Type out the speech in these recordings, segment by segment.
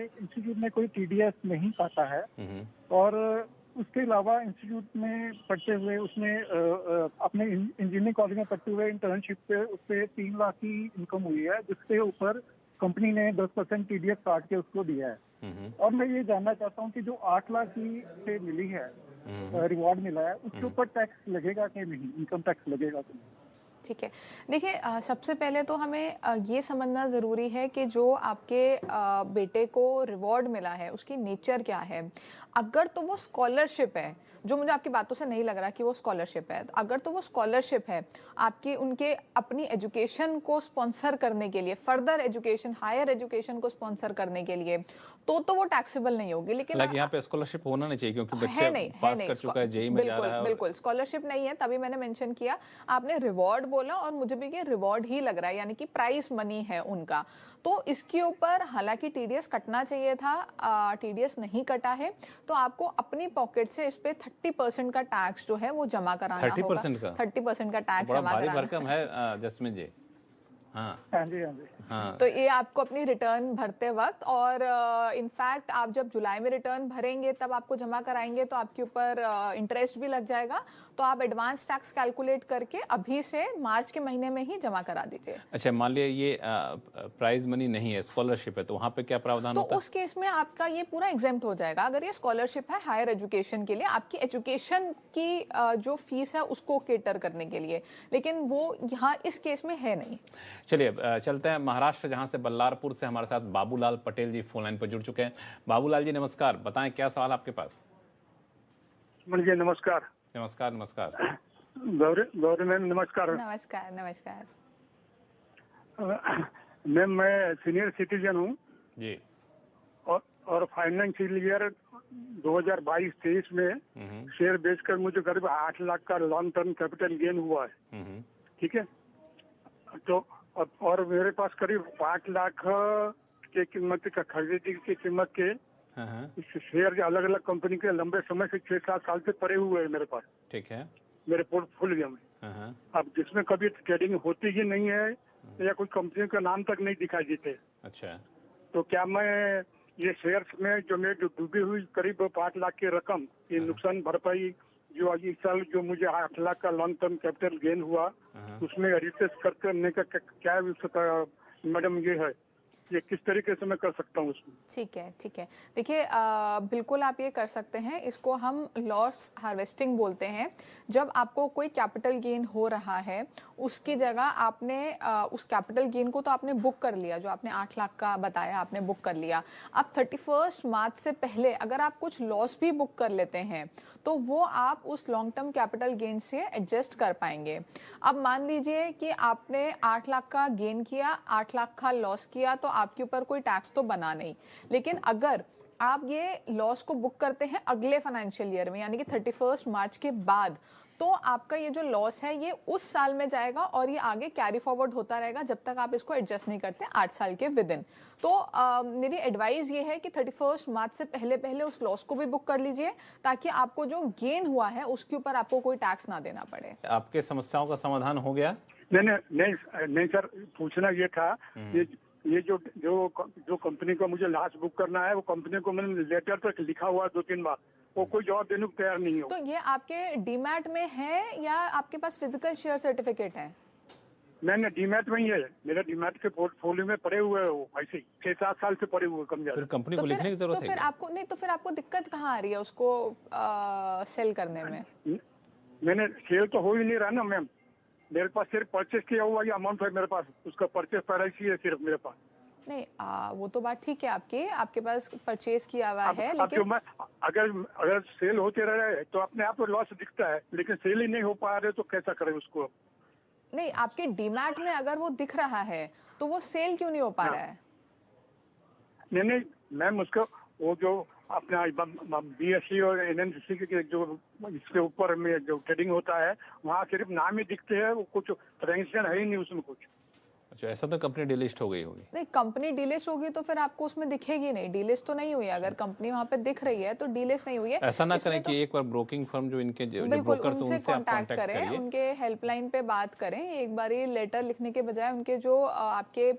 Institute में कोई TDS नहीं पाता है और उसके अलावा इंस्टीट्यूट में पढ़ते हुए उसने अपने इंजीनियरिंग कॉलेज में पढ़ते हुए इंटर्नशिप पे उससे 3 लाख की इनकम हुई है, जिसके ऊपर कंपनी ने 10% टीडीएस काट के उसको दिया है। और मैं ये जानना चाहता हूँ कि जो 8 लाख की से मिली है रिवॉर्ड मिला है, उसके ऊपर टैक्स लगेगा कि नहीं, इनकम टैक्स लगेगा कि नहीं? ठीक है, देखिए सबसे पहले तो हमें ये समझना ज़रूरी है कि जो आपके बेटे को रिवॉर्ड मिला है उसकी नेचर क्या है। अगर तो वो स्कॉलरशिप है, जो मुझे आपकी बातों से नहीं लग रहा कि वो स्कॉलरशिप है, अगर तो वो स्कॉलरशिप है आपकी उनके अपनी एजुकेशन को स्पॉन्सर करने के लिए, फर्दर एजुकेशन, हायर एजुकेशन को स्पॉन्सर करने के लिए, तो वो टैक्सेबल नहीं होगी। लेकिन यहाँ पे स्कॉलरशिप होना नहीं चाहिए क्योंकि बच्चा पास कर चुका है, जेईई में जा रहा है। बिल्कुल स्कॉलरशिप नहीं है, तभी मैंने मेंशन किया। आपने रिवॉर्ड बोला और मुझे भी ये रिवॉर्ड ही लग रहा है, यानी कि प्राइस मनी है उनका। तो इसके ऊपर हालांकि टीडीएस कटना चाहिए था, टीडीएस नहीं कटा है, तो आपको अपनी पॉकेट से इस पे 30% का टैक्स जो है वो जमा कराना होगा। 30% का टैक्स जमा कराना भरकम है जस्मिन जी। हाँ जी। तो ये आपको अपनी रिटर्न भरते वक्त, और इनफैक्ट आप जब जुलाई में रिटर्न भरेंगे तब आपको जमा कराएंगे तो आपके ऊपर इंटरेस्ट भी लग जाएगा। तो आप एडवांस टैक्स कैलकुलेट करके अभी से मार्च के महीने में ही जमा करा दीजिए। अच्छा, मान लिया ये प्राइज मनी नहीं है, स्कॉलरशिप है, तो वहाँ पे क्या प्रावधान होता है? तो उस केस में आपका ये पूरा एग्जेम्प्ट हो जाएगा। अगर ये स्कॉलरशिप है हायर एजुकेशन के लिए, आपकी एजुकेशन की जो फीस है उसको केटर करने के लिए, लेकिन वो यहाँ इस केस में है नहीं। चलिए चलते हैं महाराष्ट्र, जहां से बल्लारपुर से हमारे साथ बाबूलाल पटेल जी फोन लाइन पर जुड़ चुके हैं। बाबूलाल जी नमस्कार, बताएं क्या सवाल आपके पास? जी नमस्कार। नमस्कार। गौरी मैम नमस्कार। नमस्कार। मैम मैं सीनियर सिटीजन हूँ जी, और फाइनेंशियल ईयर 2022-23 में शेयर बेचकर मुझे करीब 8 लाख का लॉन्ग टर्म कैपिटल गेन हुआ है। ठीक है, तो और मेरे पास करीब 5 लाख के कीमत का खरीदी की कीमत के शेयर अलग अलग कंपनी के लंबे समय से 6-7 साल से पड़े हुए हैं मेरे पास। ठीक है, मेरे पोर्टफोलियो में। अब जिसमें कभी ट्रेडिंग होती ही नहीं है या कोई कंपनी का नाम तक नहीं दिखाई देते। अच्छा, तो क्या मैं ये शेयर्स में जो मेरी डूबी हुई करीब 5 लाख की रकम, ये नुकसान भरपाई जो इस साल जो मुझे 8 लाख का लॉन्ग टर्म कैपिटल गेन हुआ, उसमें रिसर्च करने का क्या मैडम ये है, ये किस तरीके से मैं कर सकता हूँ उसमें? ठीक है, देखिए बिल्कुल आप ये कर सकते हैं। इसको हम लॉस हार्वेस्टिंग बोलते हैं। जब आपको कोई कैपिटल गेन हो रहा है, उसकी जगह आपने उस कैपिटल गेन को तो आपने बुक कर लिया, जो आपने 8 लाख का बताया आपने बुक कर लिया। अब 31 मार्च से पहले अगर आप कुछ लॉस भी बुक कर लेते हैं तो वो आप उस लॉन्ग टर्म कैपिटल गेन से एडजस्ट कर पाएंगे। अब मान लीजिए कि आपने 8 लाख का गेन किया, 8 लाख का लॉस किया, तो आपके ऊपर कोई टैक्स तो बना नहीं। लेकिन अगर आप ये लॉस को बुक करते हैं अगले फाइनेंशियल ईयर में, यानी कि 31 मार्च के बाद, तो आपका ये जो लॉस है ये उस साल में जाएगा और ये आगे कैरी फॉरवर्ड होता रहेगा जब तक आप इसको एडजस्ट नहीं करते 8 साल के विद इन। तो मेरी एडवाइस ये है कि 31 मार्च से पहले उस लॉस को भी बुक कर लीजिए, ताकि आपको जो गेन हुआ है उसके ऊपर आपको कोई टैक्स ना देना पड़े। आपके समस्याओं का समाधान हो गया? नहीं सर, पूछना ये था, ये जो कंपनी को मुझे लास्ट बुक करना है, वो कंपनी को मैंने लेटर तक लिखा हुआ 2-3 बार, वो कोई जवाब देने को तैयार नहीं हो। तो ये आपके डीमैट में है या आपके पास फिजिकल शेयर सर्टिफिकेट है? मैंने डीमैट में ही है, मेरे डीमैट के पोर्टफोलियो में पड़े हुए हैं वो, ऐसे ही 6-7 साल से पड़े हुए कम ज्यादा। फिर कंपनी को लिखने की जरूरत है? तो फिर आपको दिक्कत कहाँ आ रही है उसको सेल करने में? मैंने सेल तो हो ही नहीं रहा ना मैम, मेरे पास सिर्फ परचेस किया हुआ ये अमाउंट है मेरे पास, उसका परचेस प्राइस ही है सिर्फ मेरे पास। नहीं वो तो बात ठीक है आपके पास परचेज किया हुआ है, लेकिन अगर सेल होते रहे तो अपने आप लॉस दिखता है, लेकिन सेल ही नहीं हो पा रहे तो कैसा करें उसको? नहीं, आपके डीमैट में अगर वो दिख रहा है तो वो सेल क्यों नहीं हो पा रहा है? नहीं मैम, उसको वो जो अपना बीएससी और एनएमसीसी के जो इसके ऊपर में जो ट्रेडिंग होता है, वहाँ सिर्फ नाम ही दिखते हैं, वो कुछ ट्रांजेक्शन है ही नहीं उसमें कुछ। अच्छा, ऐसा तो कंपनी डिलिस्ट हो गई होगी? नहीं, कंपनी डिलिस्ट होगी तो फिर आपको उसमें दिखेगी नहीं, डिलिस्ट तो नहीं हुई। अगर कंपनी वहाँ पे दिख रही है तो डिलिस्ट नहीं हुई है। ऐसा ना करें कि एक बार ब्रोकिंग फर्म जो इनके ब्रोकर्स हैं उनसे आप कांटेक्ट करें, उनके हेल्पलाइन पे बात करें। एक बार ये लेटर लिखने के बजाय उनके जो आपके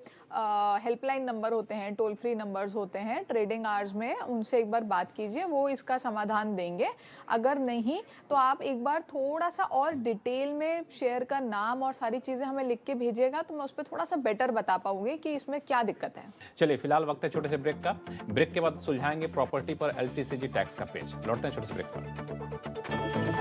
हेल्पलाइन नंबर होते हैं, टोल फ्री नंबर्स होते हैं ट्रेडिंग आवर्स में, उनसे एक बार बात कीजिए, वो इसका समाधान देंगे। अगर नहीं तो आप एक बार थोड़ा सा और डिटेल में शेयर का नाम और सारी चीज़ें हमें लिख के भेजिएगा तो मैं उस पर थोड़ा सा बेटर बता पाऊंगी कि इसमें क्या दिक्कत है। चलिए फिलहाल वक्त है छोटे से ब्रेक का। ब्रेक के बाद सुलझाएंगे प्रॉपर्टी पर LTCG टैक्स का पेज। लौटते हैं छोटे से ब्रेक पर।